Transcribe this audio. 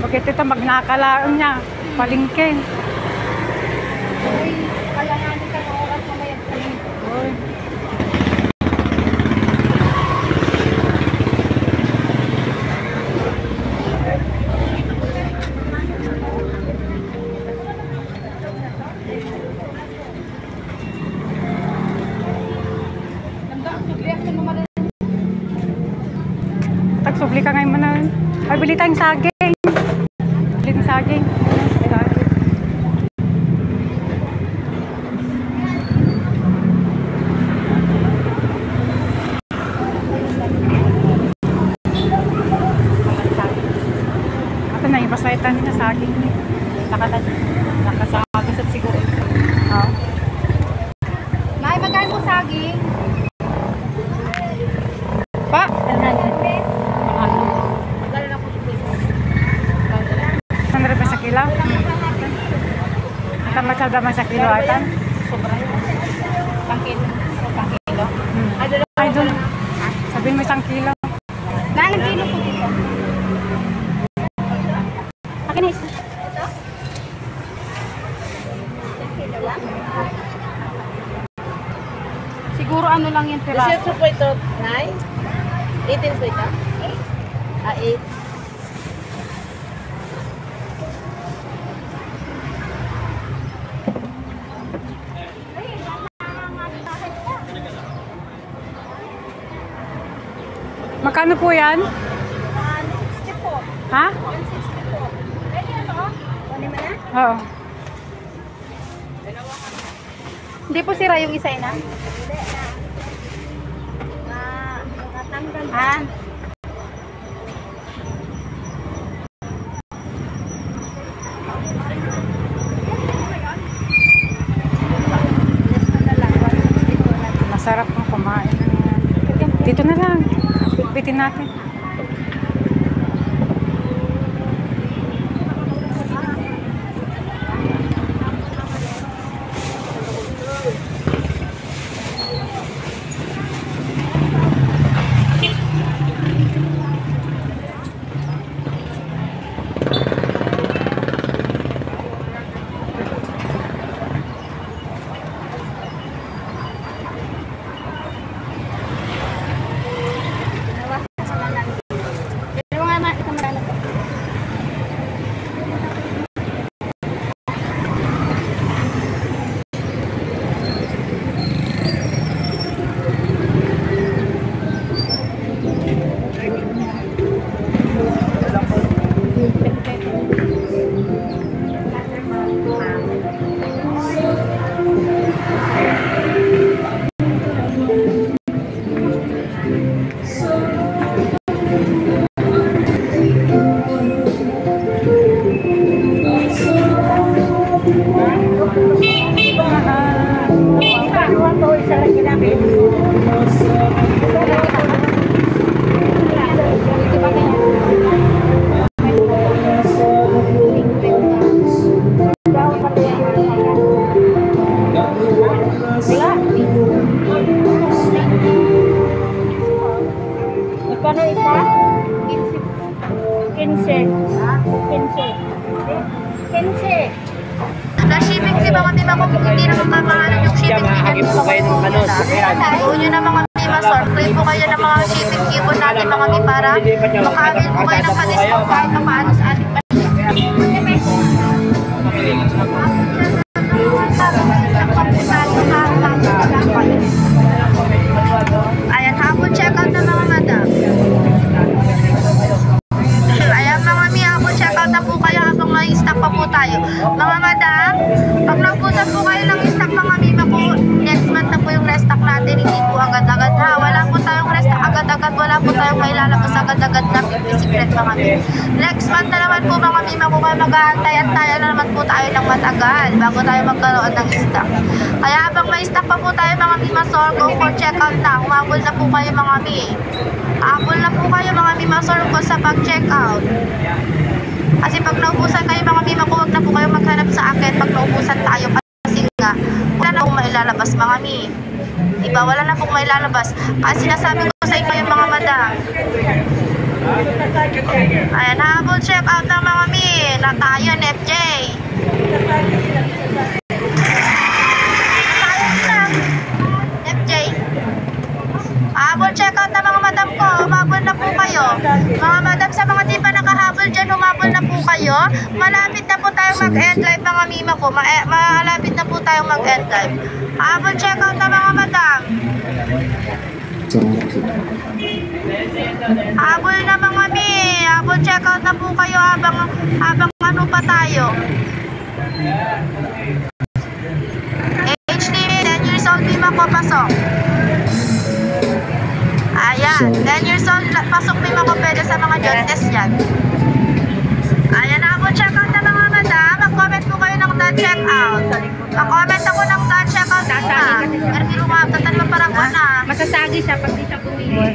Bakit ito magnakalaan niya? Palingke. Kalanganin ka ng oras na may palingke. Tagsubli ka ngayon mo na. Ay, bili tayong saging. Bili tayong saging. Ito na, ipasaitan niya saging. Nakasagisat siguro. Oo. May magkano po saging? Pa? Kilo? Ito masyadama sa kilo atan? Sobra. Isang kilo. Isang kilo. Ay, doon. Sabihin mo isang kilo. Nanang kilo po dito. Akin na isa. Ito? Isang kilo lang? Siguro ano lang yung piraso. Reserve po ito, Nay? 18 po ito? 8. Magkano po yan? 160 po. Ha? 160 po. Pwede na to? Kunin mo na? Oo. Hindi po sira yung isa na? Hindi na. Natanggal. Ha? Masarap ng kumain. Dito na lang. Bitin natin. Na-shipping si mga tiba ko kung hindi na magpapangalan yung shipping Hagip po kayo ng ano, sakyan. Huwag nyo na mga tiba, surprise po kayo ng mga shipping coupon natin mga mi para makaagil po kayo ng ka-discount kahit na paano sa ating ayan pa po tayo. Mga madam, pag naubusan po kayo ng stock mga mima ko, next month na po yung restock natin. Hindi po agad-agad ha. Wala po tayong restock agad-agad. Wala po tayong may lalabas agad-agad na 50 secret mga mima. Next month na naman po mga mima ko kayo mag-aantay-antayan na naman po tayo ng matagal bago tayo magkaroon ng stock. Kaya habang may stock pa po tayo mga mima sor, go for checkout na. Humabol na po kayo mga mi. Habol na po kayo mga mima sor ko sa pag-checkout. Kasi pag naubusan kayo mga mima ko, huwag na po kayo maghanap sa akin pag naubusan tayo. Kasi nga, wala na pong mailalabas mga mi. Diba? Wala na pong mailalabas. Kasi sinasabi ko sa inyo yung mga madam. Ayan, habol checkout ng mga mi. Na tayo, FJ. Habol checkout na mga madam ko, humabol na po kayo. Mga madam, sa mga di pa nakahabol dyan, humabol na po kayo. Malapit na po tayong mag-end live mga mima ko. Malapit na po tayong mag-end live. Habol checkout na mga madam. Habol na mga mi. Habol checkout na po kayo habang ano pa tayo. HD, 10 years old mima ko, pasok. Ayan, 10 years old, pasok mima ko pwede sa mga job test yan. Ayan, habol checkout na mga madam. Mag-comment po kayo ng dot checkout. Mag-comment ako ng dot checkout muna. Pero hindi lumabatan mo parang ko na. Masasagi siya pag di siya bumili.